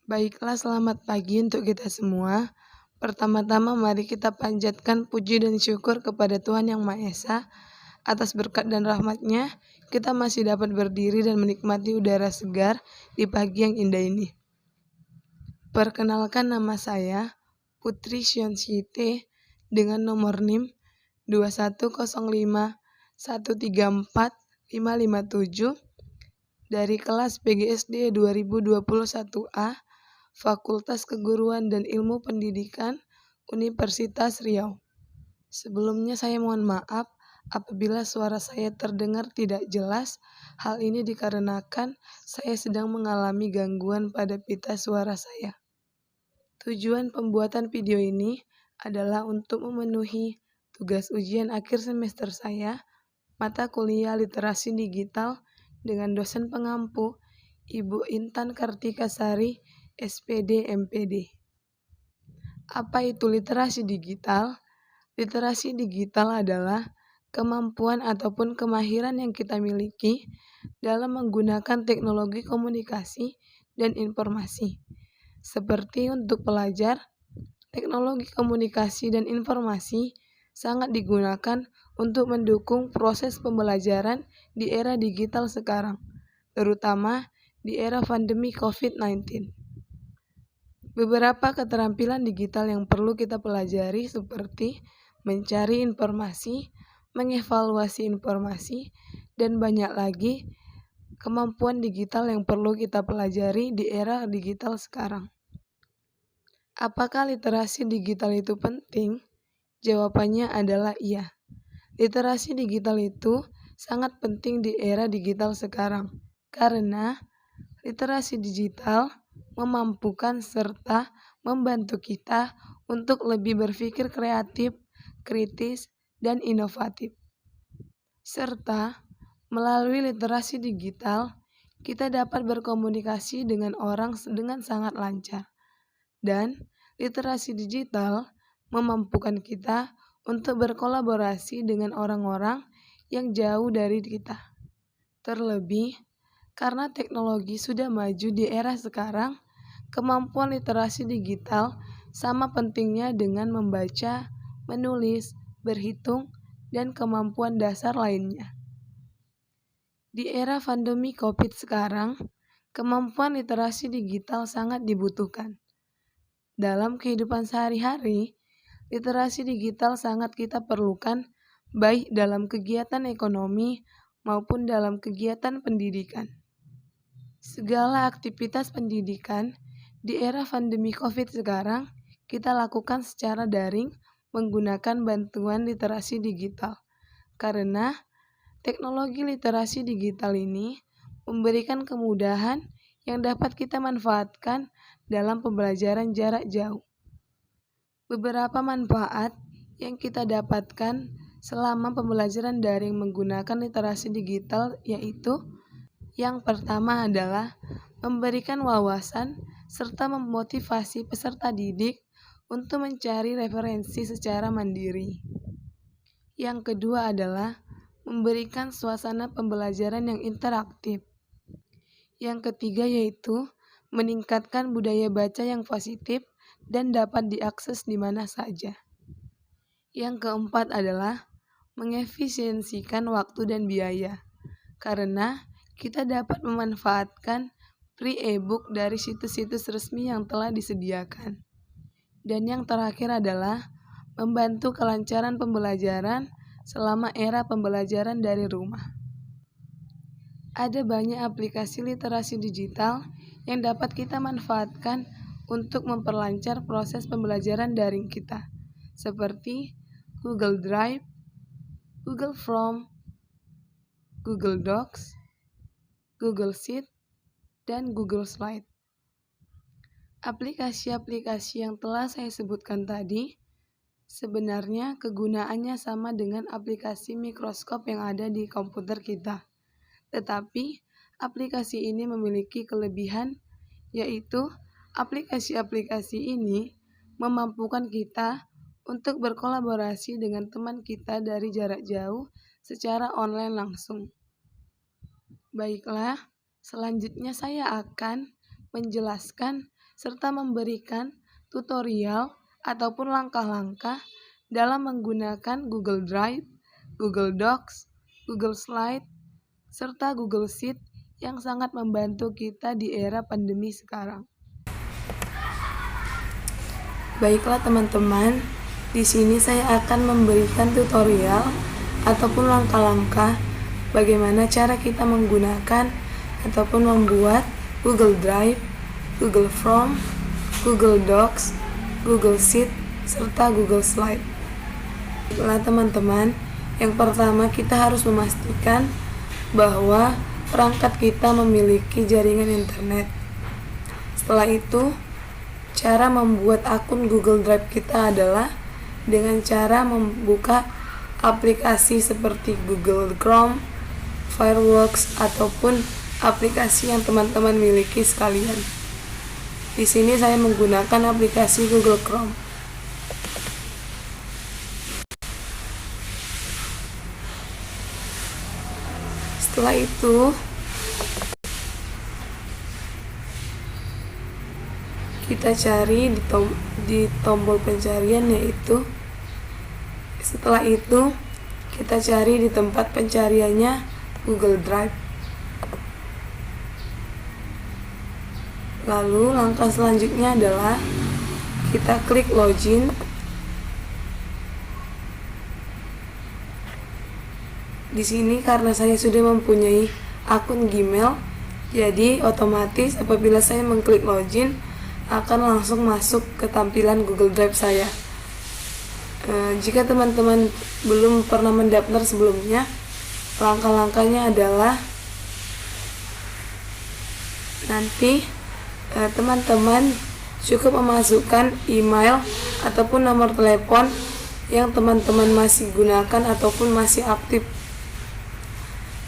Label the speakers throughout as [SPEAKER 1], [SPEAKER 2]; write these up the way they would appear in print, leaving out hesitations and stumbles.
[SPEAKER 1] Baiklah, selamat pagi untuk kita semua. Pertama-tama mari kita panjatkan puji dan syukur kepada Tuhan Yang Maha Esa atas berkat dan rahmat-Nya. Kita masih dapat berdiri dan menikmati udara segar di pagi yang indah ini. Perkenalkan, nama saya Putri Sionsyite dengan nomor NIM 2105134557 dari kelas PGSD 2021A Fakultas Keguruan dan Ilmu Pendidikan Universitas Riau. Sebelumnya saya mohon maaf apabila suara saya terdengar tidak jelas. Hal ini dikarenakan saya sedang mengalami gangguan pada pita suara saya. Tujuan pembuatan video ini adalah untuk memenuhi tugas ujian akhir semester saya, mata kuliah literasi digital dengan dosen pengampu Ibu Intan Kartika Sari, SPD MPD. Apa itu literasi digital? Literasi digital adalah kemampuan ataupun kemahiran yang kita miliki dalam menggunakan teknologi komunikasi dan informasi. Seperti untuk pelajar, teknologi komunikasi dan informasi sangat digunakan untuk mendukung proses pembelajaran di era digital sekarang, terutama di era pandemi COVID-19. Beberapa keterampilan digital yang perlu kita pelajari seperti mencari informasi, mengevaluasi informasi, dan banyak lagi kemampuan digital yang perlu kita pelajari di era digital sekarang. Apakah literasi digital itu penting? Jawabannya adalah iya. Literasi digital itu sangat penting di era digital sekarang karena literasi digital memampukan serta membantu kita untuk lebih berpikir kreatif, kritis, dan inovatif. Serta melalui literasi digital, kita dapat berkomunikasi dengan orang dengan sangat lancar. Dan literasi digital memampukan kita untuk berkolaborasi dengan orang-orang yang jauh dari kita. Terlebih, karena teknologi sudah maju di era sekarang, kemampuan literasi digital sama pentingnya dengan membaca, menulis, berhitung, dan kemampuan dasar lainnya. Di era pandemi COVID sekarang, kemampuan literasi digital sangat dibutuhkan. Dalam kehidupan sehari-hari, literasi digital sangat kita perlukan baik dalam kegiatan ekonomi maupun dalam kegiatan pendidikan. Segala aktivitas pendidikan di era pandemi COVID sekarang kita lakukan secara daring menggunakan bantuan literasi digital. Karena teknologi literasi digital ini memberikan kemudahan yang dapat kita manfaatkan dalam pembelajaran jarak jauh. Beberapa manfaat yang kita dapatkan selama pembelajaran daring menggunakan literasi digital yaitu yang pertama adalah memberikan wawasan serta memotivasi peserta didik untuk mencari referensi secara mandiri. Yang kedua adalah memberikan suasana pembelajaran yang interaktif. Yang ketiga yaitu meningkatkan budaya baca yang positif dan dapat diakses di mana saja. Yang keempat adalah mengefisiensikan waktu dan biaya, karena kita dapat memanfaatkan free e-book dari situs-situs resmi yang telah disediakan. Dan yang terakhir adalah membantu kelancaran pembelajaran selama era pembelajaran dari rumah. Ada banyak aplikasi literasi digital yang dapat kita manfaatkan untuk memperlancar proses pembelajaran daring kita, seperti Google Drive, Google Form, Google Docs, Google Sheet, dan Google Slide. Aplikasi-aplikasi yang telah saya sebutkan tadi sebenarnya kegunaannya sama dengan aplikasi mikroskop yang ada di komputer kita. Tetapi aplikasi ini memiliki kelebihan, yaitu aplikasi-aplikasi ini memampukan kita untuk berkolaborasi dengan teman kita dari jarak jauh secara online langsung. Baiklah, selanjutnya saya akan menjelaskan serta memberikan tutorial ataupun langkah-langkah dalam menggunakan Google Drive, Google Docs, Google Slide, serta Google Sheet yang sangat membantu kita di era pandemi sekarang. Baiklah teman-teman, di sini saya akan memberikan tutorial ataupun langkah-langkah bagaimana cara kita menggunakan ataupun membuat Google Drive, Google Form, Google Docs, Google Sheet, serta Google Slide. Baiklah teman-teman, yang pertama kita harus memastikan bahwa perangkat kita memiliki jaringan internet. Setelah itu, cara membuat akun Google Drive kita adalah dengan cara membuka aplikasi seperti Google Chrome, Firefox, ataupun aplikasi yang teman-teman miliki sekalian. Di sini saya menggunakan aplikasi Google Chrome. Setelah itu, kita cari di tombol pencarian, yaitu setelah itu kita cari di tempat pencariannya Google Drive. Lalu langkah selanjutnya adalah kita klik login. Di sini karena saya sudah mempunyai akun Gmail, jadi otomatis apabila saya mengklik login akan langsung masuk ke tampilan Google Drive saya. Jika teman-teman belum pernah mendaftar sebelumnya, langkah-langkahnya adalah nanti teman-teman cukup memasukkan email ataupun nomor telepon yang teman-teman masih gunakan ataupun masih aktif.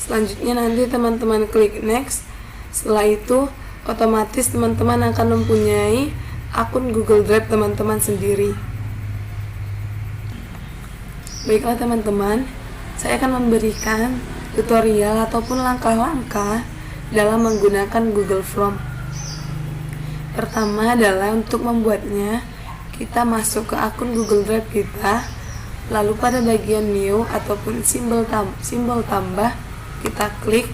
[SPEAKER 1] Selanjutnya nanti teman-teman klik next. Setelah itu otomatis teman-teman akan mempunyai akun Google Drive teman-teman sendiri. Baiklah teman-teman, saya akan memberikan tutorial ataupun langkah-langkah dalam menggunakan Google Form. Pertama adalah untuk membuatnya, kita masuk ke akun Google Drive kita, lalu pada bagian new ataupun simbol tambah, kita klik,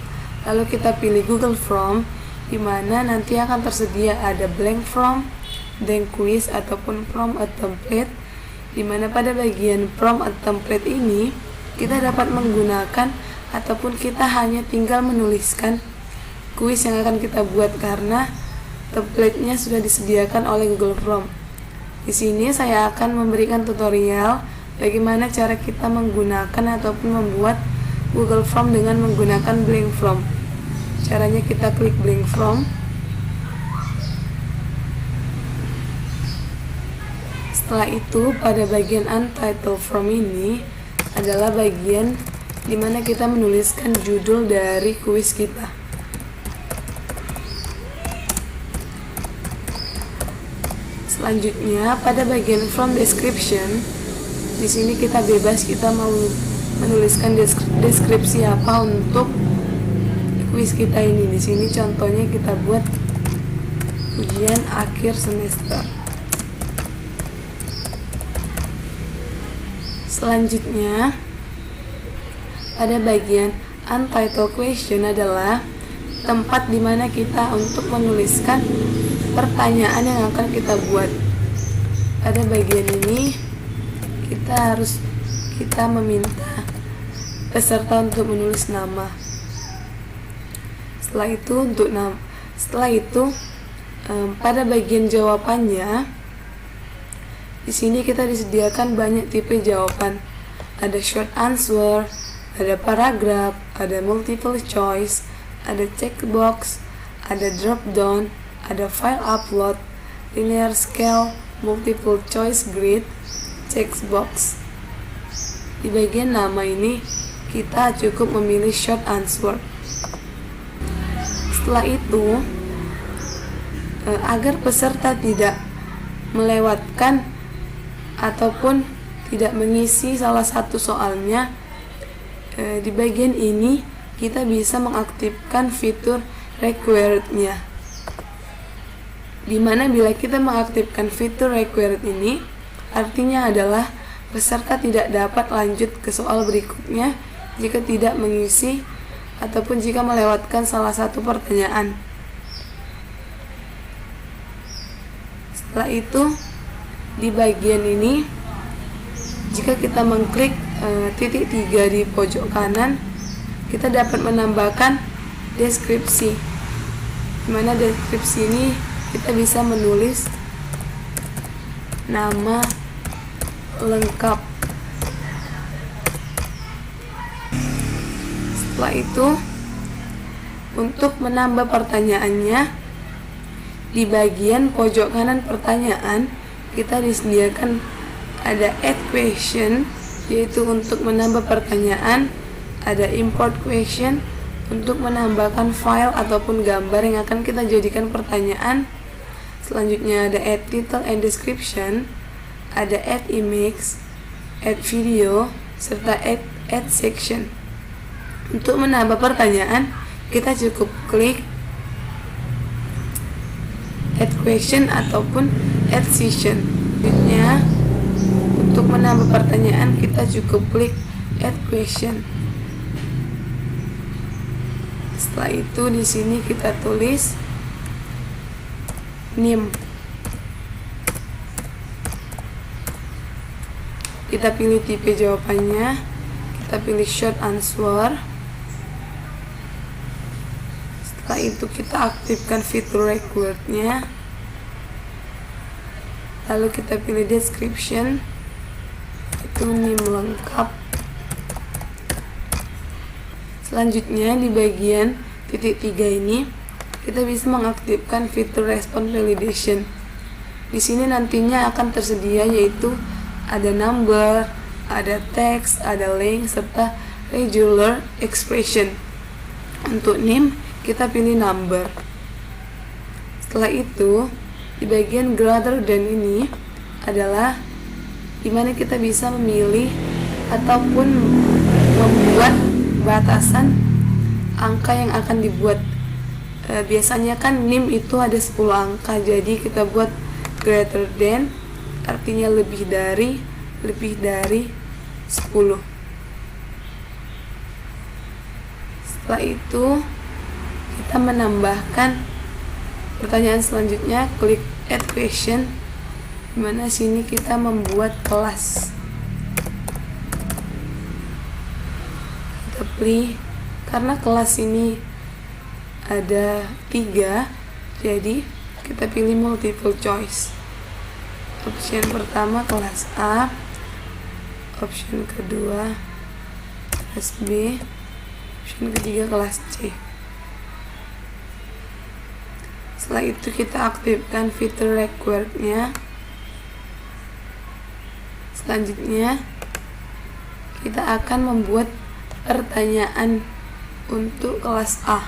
[SPEAKER 1] lalu kita pilih Google Form, di mana nanti akan tersedia ada blank form, blank quiz, ataupun from a template, di mana pada bagian from a template ini kita dapat menggunakan ataupun kita hanya tinggal menuliskan kuis yang akan kita buat karena template-nya sudah disediakan oleh Google Form. Di sini saya akan memberikan tutorial bagaimana cara kita menggunakan ataupun membuat Google Form dengan menggunakan blank form. Caranya kita klik blank form. Setelah itu pada bagian untitled form ini adalah bagian dimana kita menuliskan judul dari kuis kita. Selanjutnya pada bagian form description, di sini kita bebas kita mau menuliskan deskripsi apa untuk kuis kita ini. Di sini contohnya kita buat ujian akhir semester. Selanjutnya pada bagian untitled question adalah tempat dimana kita untuk menuliskan pertanyaan yang akan kita buat. Pada bagian ini kita meminta peserta untuk menulis nama. Setelah itu pada bagian jawabannya, di sini kita disediakan banyak tipe jawaban. Ada short answer, ada paragraph, ada multiple choice, ada checkbox, ada drop down, ada file upload, linear scale, multiple choice grid, checkbox. Di bagian nama ini kita cukup memilih short answer. Setelah itu, agar peserta tidak melewatkan ataupun tidak mengisi salah satu soalnya, di bagian ini kita bisa mengaktifkan fitur required-nya. Dimana bila kita mengaktifkan fitur required ini, artinya adalah peserta tidak dapat lanjut ke soal berikutnya jika tidak mengisi ataupun jika melewatkan salah satu pertanyaan. Setelah itu, di bagian ini, jika kita mengklik titik 3 di pojok kanan, kita dapat menambahkan deskripsi. Dimana deskripsi ini kita bisa menulis nama lengkap. Setelah itu, untuk menambah pertanyaannya, di bagian pojok kanan pertanyaan kita disediakan ada add question, yaitu untuk menambah pertanyaan, ada import question untuk menambahkan file ataupun gambar yang akan kita jadikan pertanyaan. Selanjutnya ada add title and description, ada add image, add video, serta add section. Untuk menambah pertanyaan, kita cukup klik add question ataupun add section. Selanjutnya, untuk menambah pertanyaan, kita cukup klik add question. Setelah itu di sini kita tulis name. Kita pilih tipe jawabannya, kita pilih short answer. Setelah itu kita aktifkan fitur required-nya. Lalu kita pilih description, itu name lengkap. Selanjutnya di bagian titik 3 ini kita bisa mengaktifkan fitur response validation. Di sini nantinya akan tersedia yaitu ada number, ada text, ada link, serta regular expression. Untuk name kita pilih number. Setelah itu di bagian greater than ini adalah dimana kita bisa memilih ataupun membuat batasan angka yang akan dibuat. Biasanya kan NIM itu ada 10 angka, jadi kita buat greater than, artinya lebih dari 10. Setelah itu kita menambahkan pertanyaan selanjutnya, klik add question, dimana sini kita membuat kelas. Kita pilih, karena kelas ini ada 3, jadi kita pilih multiple choice. Option pertama kelas A, option kedua kelas B, option ketiga kelas C. Setelah itu kita aktifkan fitur required-nya. Selanjutnya kita akan membuat pertanyaan untuk kelas A.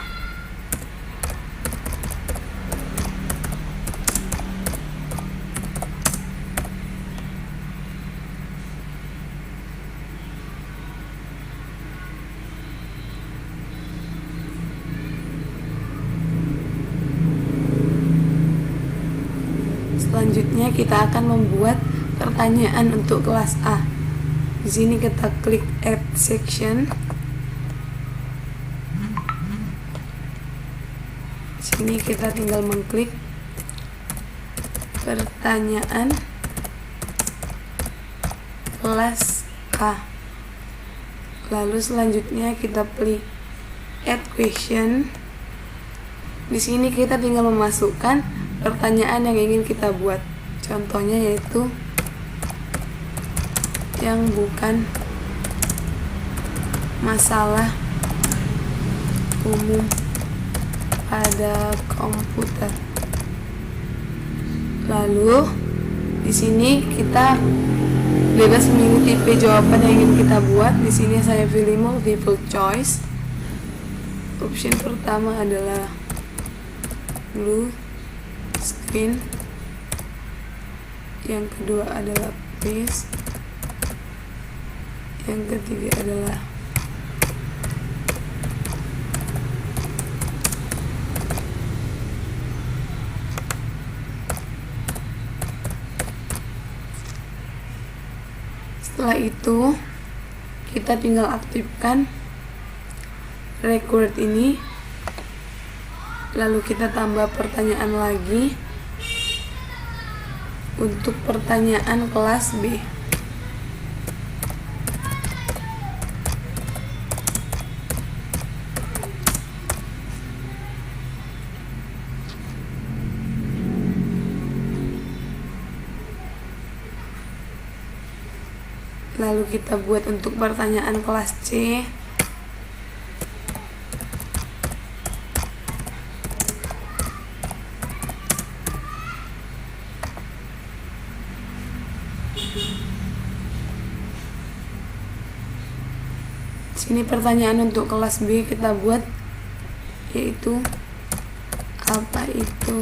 [SPEAKER 1] Selanjutnya kita akan membuat pertanyaan untuk kelas A. Di sini kita klik add section. Di sini kita tinggal mengklik pertanyaan kelas A. Lalu selanjutnya kita pilih add question. Di sini kita tinggal memasukkan pertanyaan yang ingin kita buat. Contohnya yaitu yang bukan masalah umum pada komputer. Lalu di sini kita bebas memilih tipe jawaban yang ingin kita buat. Di sini saya pilih multiple choice. Option pertama adalah blue screen, yang kedua adalah please, yang ketiga adalah Setelah itu kita tinggal aktifkan record ini, lalu kita tambah pertanyaan lagi untuk pertanyaan kelas B. Lalu kita buat untuk pertanyaan kelas C. Sini pertanyaan untuk kelas B kita buat, yaitu apa itu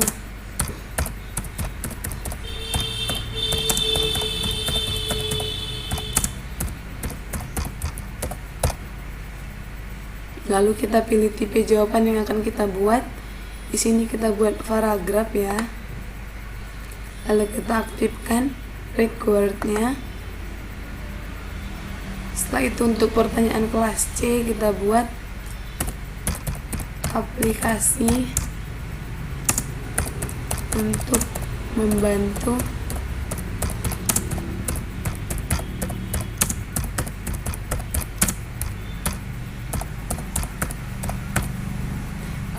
[SPEAKER 1] lalu kita pilih tipe jawaban yang akan kita buat. Di sini kita buat paragraf ya. Lalu kita aktifkan recordnya. Setelah itu untuk pertanyaan kelas C kita buat aplikasi untuk membantu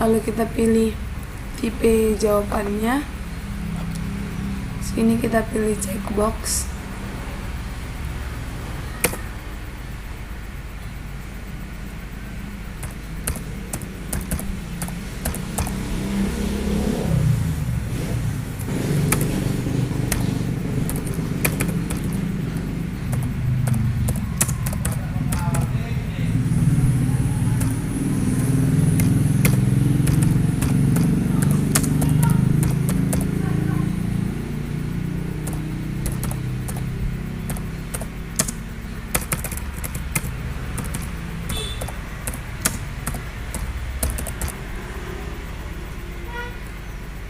[SPEAKER 1] lalu kita pilih tipe jawabannya. Sini kita pilih checkbox.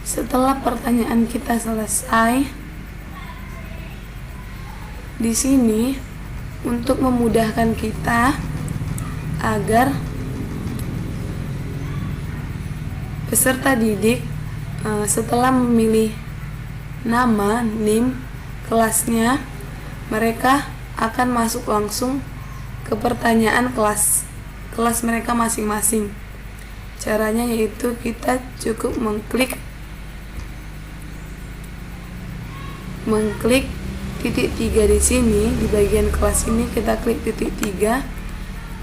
[SPEAKER 1] Setelah pertanyaan kita selesai, di sini untuk memudahkan kita agar peserta didik setelah memilih nama, name, kelasnya, mereka akan masuk langsung ke pertanyaan kelas mereka masing-masing. Caranya yaitu kita cukup mengklik titik 3 di sini. Di bagian kelas ini kita klik titik 3,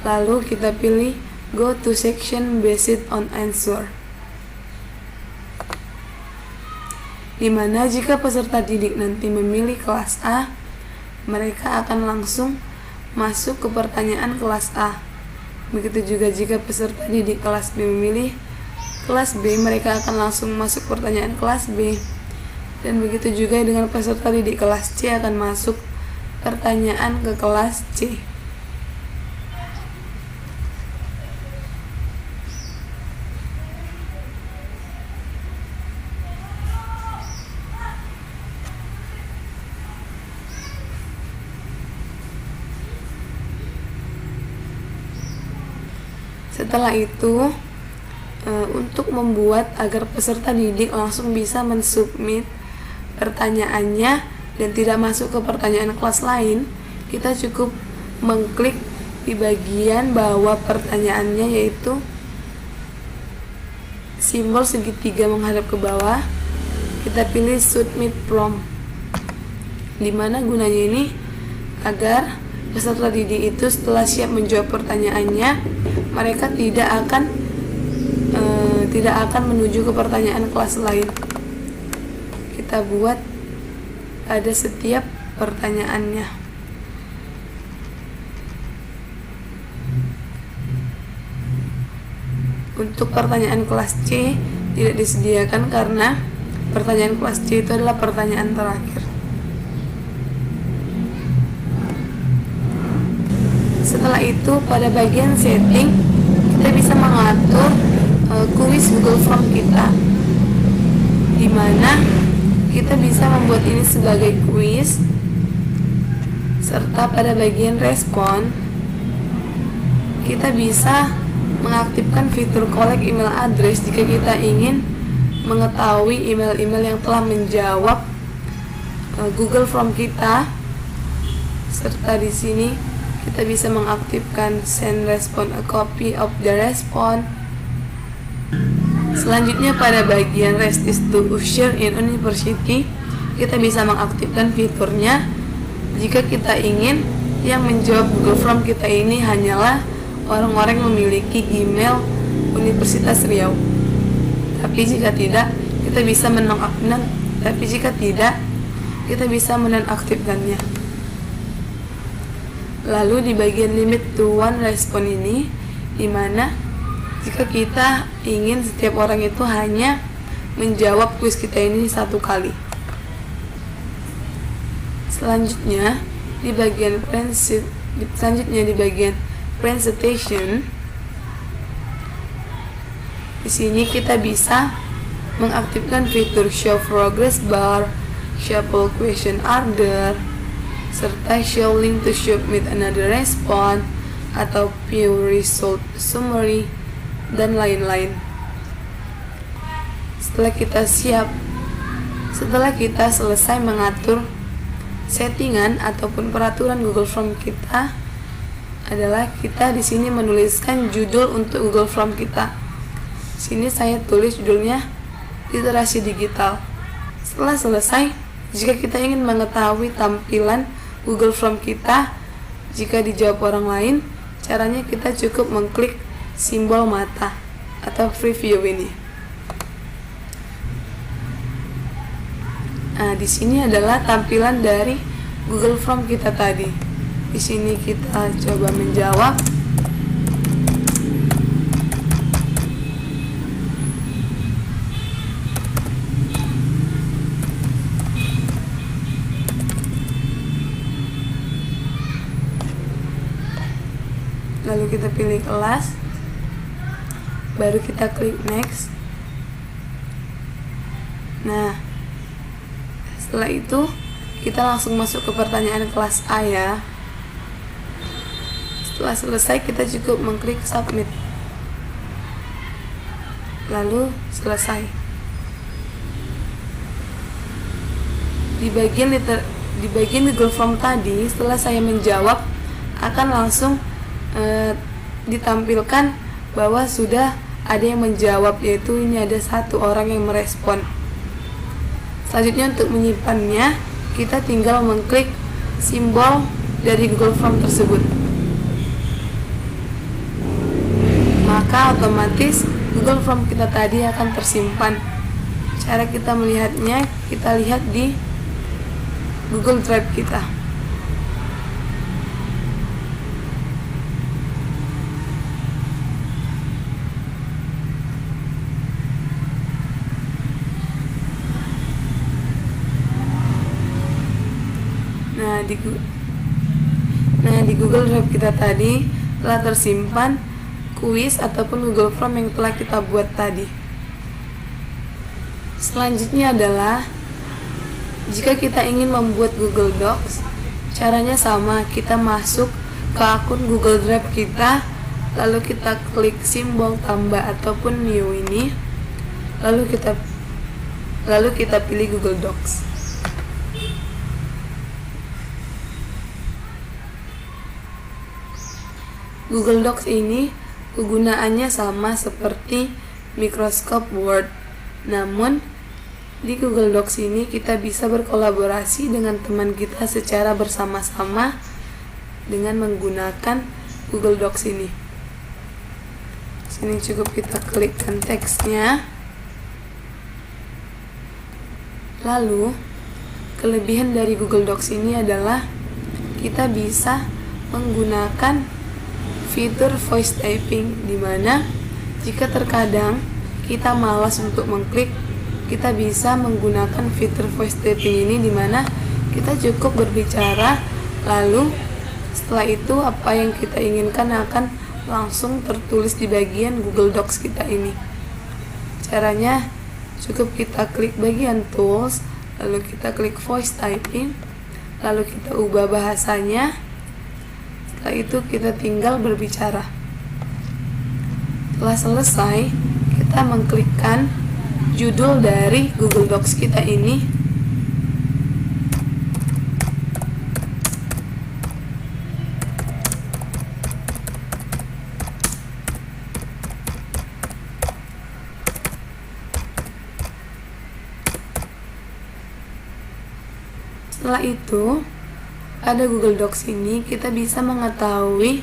[SPEAKER 1] lalu kita pilih go to section based on answer, dimana jika peserta didik nanti memilih kelas A, mereka akan langsung masuk ke pertanyaan kelas A. Begitu juga jika peserta didik kelas B memilih kelas B, mereka akan langsung masuk pertanyaan kelas B. Dan begitu juga dengan peserta didik kelas C akan masuk pertanyaan ke kelas C. Setelah itu, untuk membuat agar peserta didik langsung bisa mensubmit pertanyaannya dan tidak masuk ke pertanyaan kelas lain, kita cukup mengklik di bagian bawah pertanyaannya, yaitu simbol segitiga menghadap ke bawah. Kita pilih submit prompt, dimana gunanya ini agar peserta didik itu setelah siap menjawab pertanyaannya, mereka tidak akan menuju ke pertanyaan kelas lain. Kita buat pada setiap pertanyaannya. Untuk pertanyaan kelas C tidak disediakan karena pertanyaan kelas C itu adalah pertanyaan terakhir. Setelah itu pada bagian setting kita bisa mengatur kuis Google Form kita, dimana kita bisa membuat ini sebagai kuis serta pada bagian respon kita bisa mengaktifkan fitur collect email address jika kita ingin mengetahui email-email yang telah menjawab Google Form kita. Serta di sini kita bisa mengaktifkan send response a copy of the response. Selanjutnya pada bagian register to usher in university kita bisa mengaktifkan fiturnya jika kita ingin yang menjawab Google Form kita ini hanyalah orang-orang yang memiliki email Universitas Riau. Tapi jika tidak, kita bisa menonaktifkannya. Lalu di bagian limit to one respon ini, dimana jika kita ingin setiap orang itu hanya menjawab kuis kita ini satu kali. Selanjutnya di bagian presentation, di sini kita bisa mengaktifkan fitur show progress bar, shuffle question order, serta show link to submit another response atau view result summary dan lain-lain. Setelah kita selesai mengatur settingan ataupun peraturan Google Form kita, adalah kita di sini menuliskan judul untuk Google Form kita. Sini saya tulis judulnya literasi digital. Setelah selesai, jika kita ingin mengetahui tampilan Google Form kita jika dijawab orang lain, caranya kita cukup mengklik simbol mata atau preview ini. Nah, di sini adalah tampilan dari Google Form kita tadi. Di sini kita coba menjawab. Lalu kita pilih kelas. Baru kita klik next. Nah, setelah itu kita langsung masuk ke pertanyaan kelas A ya. Setelah selesai kita cukup mengklik submit. Lalu selesai. Di bagian Google Form tadi, setelah saya menjawab akan langsung ditampilkan bahwa sudah ada yang menjawab, yaitu ini ada satu orang yang merespon. Selanjutnya untuk menyimpannya, kita tinggal mengklik simbol dari Google Form tersebut. Maka otomatis Google Form kita tadi akan tersimpan. Cara kita melihatnya, kita lihat di Google Drive kita. Nah, di Google Drive kita tadi telah tersimpan kuis ataupun Google Form yang telah kita buat tadi. Selanjutnya adalah jika kita ingin membuat Google Docs, caranya sama, kita masuk ke akun Google Drive kita, lalu kita klik simbol tambah ataupun new ini, lalu kita pilih Google Docs. Google Docs ini kegunaannya sama seperti Microsoft Word, namun di Google Docs ini kita bisa berkolaborasi dengan teman kita secara bersama-sama dengan menggunakan Google Docs ini. Sini cukup kita klikkan teksnya. Lalu kelebihan dari Google Docs ini adalah kita bisa menggunakan fitur voice typing, dimana jika terkadang kita malas untuk mengklik, kita bisa menggunakan fitur voice typing ini, dimana kita cukup berbicara, lalu setelah itu apa yang kita inginkan akan langsung tertulis di bagian Google Docs kita ini. Caranya cukup kita klik bagian tools, lalu kita klik voice typing, lalu kita ubah bahasanya. Setelah itu kita tinggal berbicara. Setelah selesai, kita mengklikkan judul dari Google Docs kita ini. Setelah itu, pada Google Docs ini kita bisa mengetahui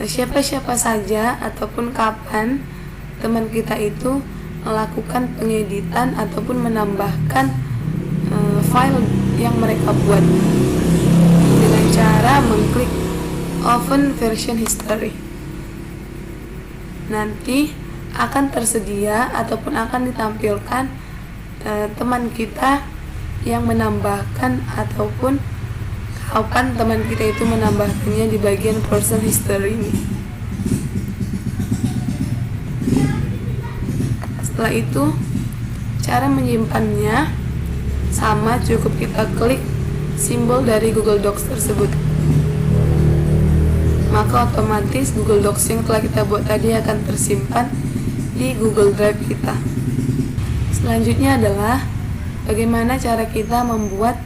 [SPEAKER 1] siapa-siapa saja ataupun kapan teman kita itu melakukan pengeditan ataupun menambahkan file yang mereka buat dengan cara mengklik Open Version History. Nanti akan tersedia ataupun akan ditampilkan teman kita yang menambahkan ataupun kapan teman kita itu menambahkannya di bagian person history ini. Setelah itu, cara menyimpannya sama, cukup kita klik simbol dari Google Docs tersebut. Maka otomatis Google Docs yang telah kita buat tadi akan tersimpan di Google Drive kita. Selanjutnya adalah bagaimana cara kita membuat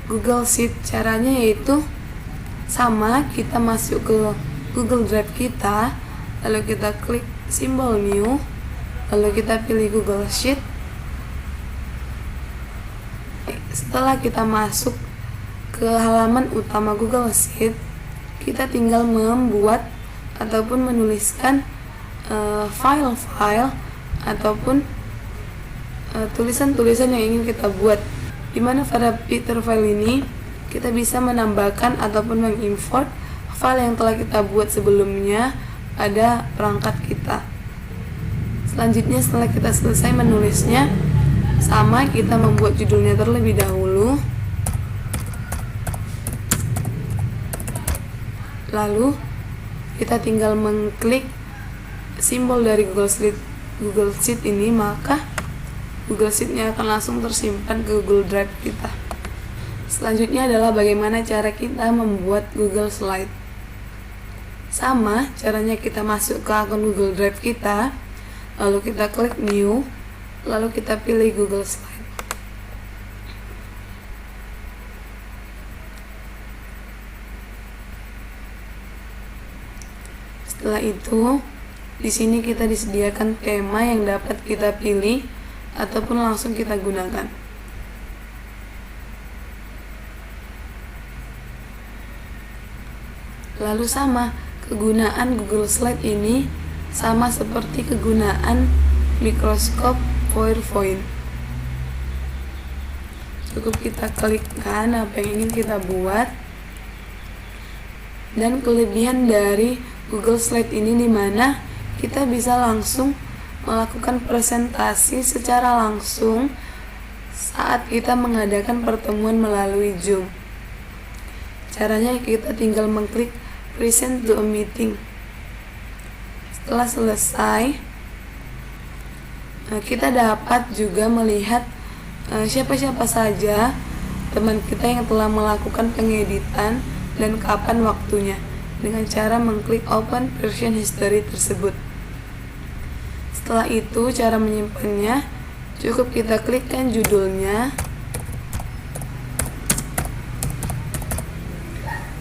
[SPEAKER 1] Google Sheet. Caranya yaitu sama, kita masuk ke Google Drive kita, lalu kita klik simbol new, lalu kita pilih Google Sheet. Setelah kita masuk ke halaman utama Google Sheet, kita tinggal membuat ataupun menuliskan file-file ataupun tulisan-tulisan yang ingin kita buat, di mana pada fitur file ini kita bisa menambahkan ataupun mengimport file yang telah kita buat sebelumnya pada perangkat kita. Selanjutnya, setelah kita selesai menulisnya, sama, kita membuat judulnya terlebih dahulu, lalu kita tinggal mengklik simbol dari Google Sheet ini, maka Google Sheet-nya akan langsung tersimpan ke Google Drive kita. Selanjutnya adalah bagaimana cara kita membuat Google Slide. Sama, caranya kita masuk ke akun Google Drive kita, lalu kita klik New, lalu kita pilih Google Slide. Setelah itu, di sini kita disediakan tema yang dapat kita pilih ataupun langsung kita gunakan. Lalu sama, kegunaan Google Slide ini sama seperti kegunaan Microsoft PowerPoint. Cukup kita klikkan apa yang ingin kita buat. Dan kelebihan dari Google Slide ini dimana kita bisa langsung melakukan presentasi secara langsung saat kita mengadakan pertemuan melalui Zoom. Caranya kita tinggal mengklik present to a meeting. Setelah selesai, kita dapat juga melihat siapa-siapa saja teman kita yang telah melakukan pengeditan dan kapan waktunya dengan cara mengklik Open Version History tersebut. Setelah itu, cara menyimpannya cukup kita klikkan judulnya,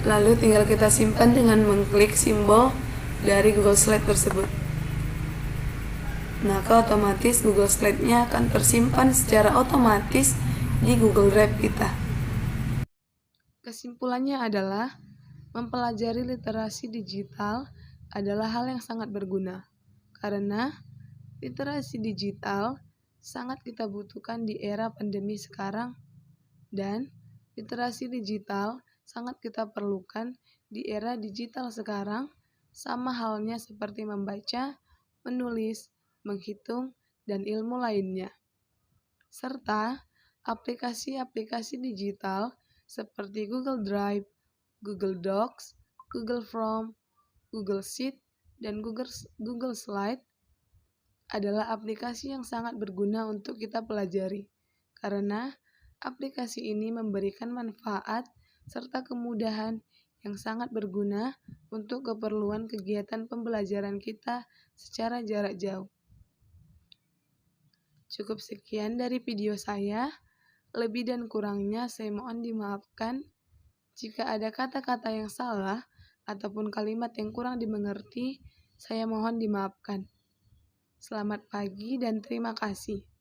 [SPEAKER 1] lalu tinggal kita simpan dengan mengklik simbol dari Google Slide tersebut. Maka otomatis Google Slide-nya akan tersimpan secara otomatis di Google Drive kita. Kesimpulannya adalah mempelajari literasi digital adalah hal yang sangat berguna, karena literasi digital sangat kita butuhkan di era pandemi sekarang, dan literasi digital sangat kita perlukan di era digital sekarang, sama halnya seperti membaca, menulis, menghitung, dan ilmu lainnya. Serta aplikasi-aplikasi digital seperti Google Drive, Google Docs, Google Form, Google Sheet, dan Google Slide adalah aplikasi yang sangat berguna untuk kita pelajari, karena aplikasi ini memberikan manfaat serta kemudahan yang sangat berguna untuk keperluan kegiatan pembelajaran kita secara jarak jauh. Cukup sekian dari video saya, lebih dan kurangnya saya mohon dimaafkan. Jika ada kata-kata yang salah ataupun kalimat yang kurang dimengerti, saya mohon dimaafkan. Selamat pagi dan terima kasih.